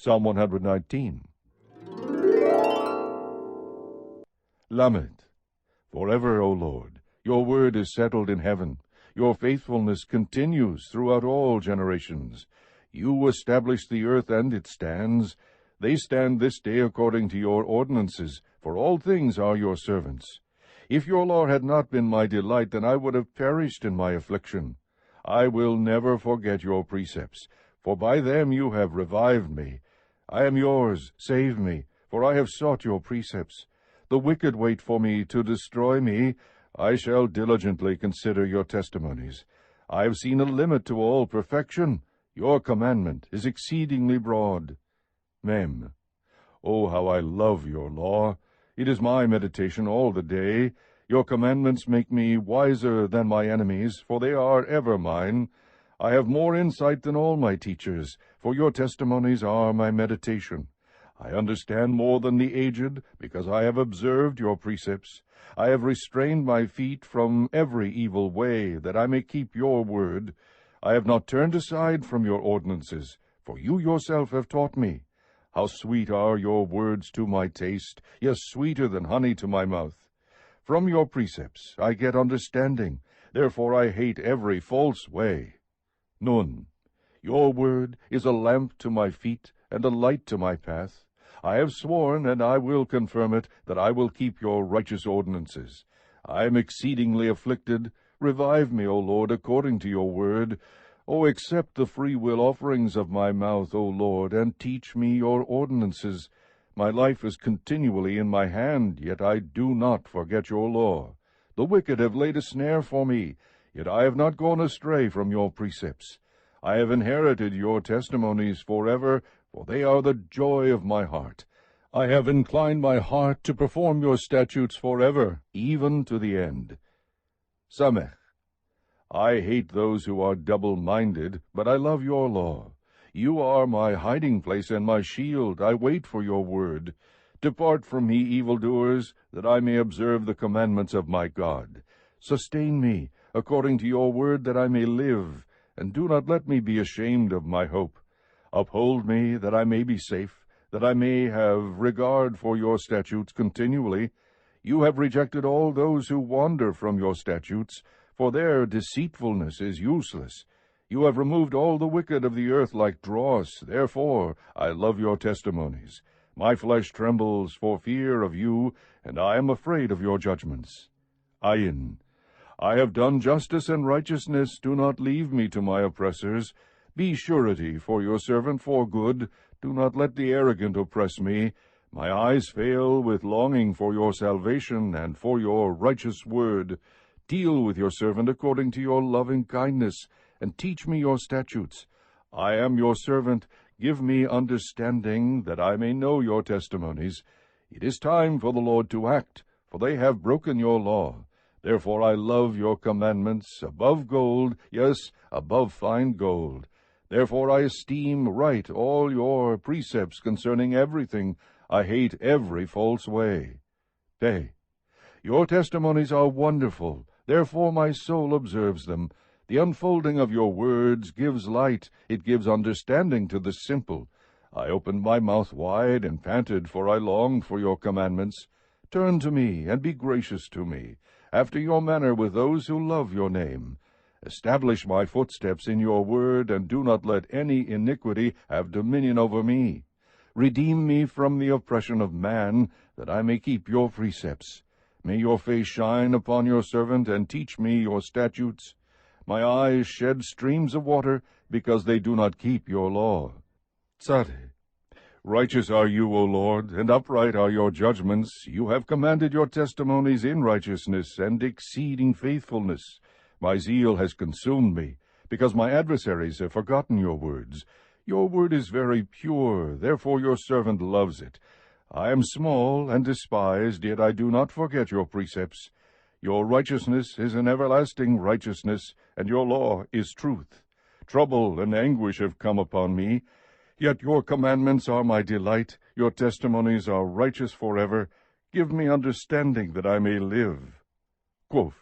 Psalm 119. Lamed. Forever, O Lord, your word is settled in heaven. Your faithfulness continues throughout all generations. You established the earth, and it stands. They stand this day according to your ordinances, for all things are your servants. If your law had not been my delight, then I would have perished in my affliction. I will never forget your precepts, for by them you have revived me. I am yours, save me, for I have sought your precepts. The wicked wait for me to destroy me. I shall diligently consider your testimonies. I have seen a limit to all perfection. Your commandment is exceedingly broad. Mem. Oh, how I love your law! It is my meditation all the day. Your commandments make me wiser than my enemies, for they are ever mine. I have more insight than all my teachers, for your testimonies are my meditation. I understand more than the aged, because I have observed your precepts. I have restrained my feet from every evil way, that I may keep your word. I have not turned aside from your ordinances, for you yourself have taught me. How sweet are your words to my taste, yes, sweeter than honey to my mouth. From your precepts I get understanding, therefore I hate every false way. Nun. Your word is a lamp to my feet and a light to my path. I have sworn, and I will confirm it, that I will keep your righteous ordinances. I am exceedingly afflicted. Revive me, O Lord, according to your word. O accept the free-will offerings of my mouth, O Lord, and teach me your ordinances. My life is continually in my hand, yet I do not forget your law. The wicked have laid a snare for me, yet I have not gone astray from your precepts. I have inherited your testimonies forever, for they are the joy of my heart. I have inclined my heart to perform your statutes forever, even to the end. Samech. I hate those who are double-minded, but I love your law. You are my hiding place and my shield. I wait for your word. Depart from me, evildoers, that I may observe the commandments of my God. Sustain me, according to your word, that I may live, and do not let me be ashamed of my hope. Uphold me, that I may be safe, that I may have regard for your statutes continually. You have rejected all those who wander from your statutes, for their deceitfulness is useless. You have removed all the wicked of the earth like dross. Therefore I love your testimonies. My flesh trembles for fear of you, and I am afraid of your judgments. Ayin. I have done justice and righteousness. Do not leave me to my oppressors. Be surety for your servant for good. Do not let the arrogant oppress me. My eyes fail with longing for your salvation and for your righteous word. Deal with your servant according to your loving kindness, and teach me your statutes. I am your servant. Give me understanding, that I may know your testimonies. It is time for the Lord to act, for they have broken your law. Therefore I love your commandments above gold, yes, above fine gold. Therefore I esteem right all your precepts concerning everything. I hate every false way. Peh. Your testimonies are wonderful. Therefore my soul observes them. The unfolding of your words gives light. It gives understanding to the simple. I opened my mouth wide and panted, for I longed for your commandments. Turn to me, and be gracious to me, after your manner with those who love your name. Establish my footsteps in your word, and do not let any iniquity have dominion over me. Redeem me from the oppression of man, that I may keep your precepts. May your face shine upon your servant, and teach me your statutes. My eyes shed streams of water, because they do not keep your law. Tzadeh. Righteous are you, O Lord, and upright are your judgments. You have commanded your testimonies in righteousness and exceeding faithfulness. My zeal has consumed me, because my adversaries have forgotten your words. Your word is very pure, therefore your servant loves it. I am small and despised, yet I do not forget your precepts. Your righteousness is an everlasting righteousness, and your law is truth. Trouble and anguish have come upon me, yet your commandments are my delight. Your testimonies are righteous forever. Give me understanding, that I may live. Quoth.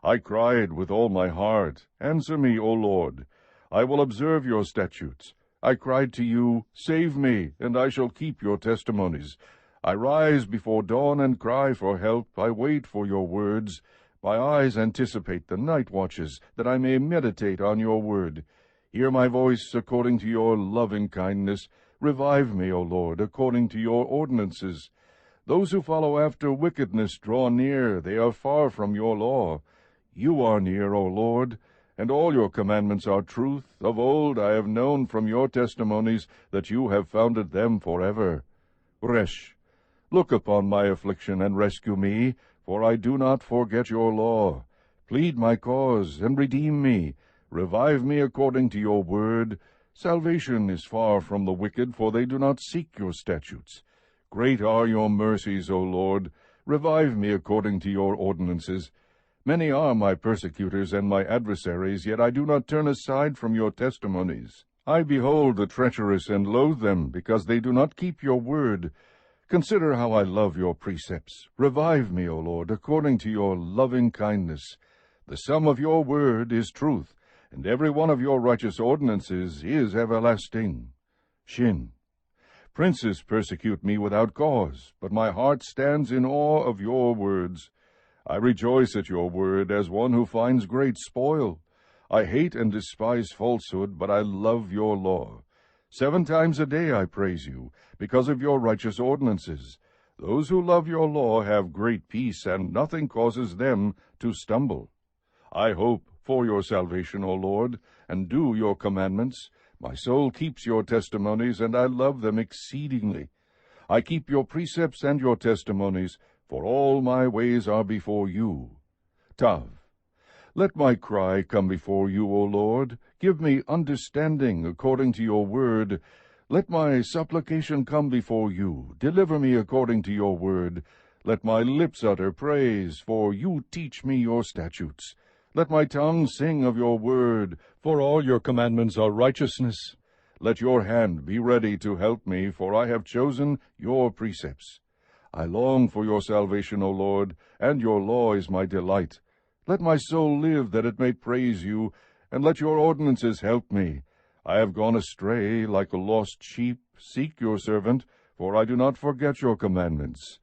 I cried with all my heart. Answer me, O Lord. I will observe your statutes. I cried to you, Save me, and I shall keep your testimonies. I rise before dawn and cry for help. I wait for your words. My eyes anticipate the night watches, that I may meditate on your word. Hear my voice according to your loving kindness. Revive me, O Lord, according to your ordinances. Those who follow after wickedness draw near. They are far from your law. You are near, O Lord, and all your commandments are truth. Of old I have known from your testimonies that you have founded them forever. Resh, look upon my affliction and rescue me, for I do not forget your law. Plead my cause and redeem me. Revive me according to your word. Salvation is far from the wicked, for they do not seek your statutes. Great are your mercies, O Lord. Revive me according to your ordinances. Many are my persecutors and my adversaries, yet I do not turn aside from your testimonies. I behold the treacherous and loathe them, because they do not keep your word. Consider how I love your precepts. Revive me, O Lord, according to your loving kindness. The sum of your word is truth, and every one of your righteous ordinances is everlasting. Shin. Princes persecute me without cause, but my heart stands in awe of your words. I rejoice at your word as one who finds great spoil. I hate and despise falsehood, but I love your law. 7 times a day I praise you, because of your righteous ordinances. Those who love your law have great peace, and nothing causes them to stumble. I hope for your salvation, O Lord, and do your commandments. My soul keeps your testimonies, and I love them exceedingly. I keep your precepts and your testimonies, for all my ways are before you. Tav. Let my cry come before you, O Lord. Give me understanding according to your word. Let my supplication come before you. Deliver me according to your word. Let my lips utter praise, for you teach me your statutes. Let my tongue sing of your word, for all your commandments are righteousness. Let your hand be ready to help me, for I have chosen your precepts. I long for your salvation, O Lord, and your law is my delight. Let my soul live, that it may praise you, and let your ordinances help me. I have gone astray like a lost sheep. Seek your servant, for I do not forget your commandments.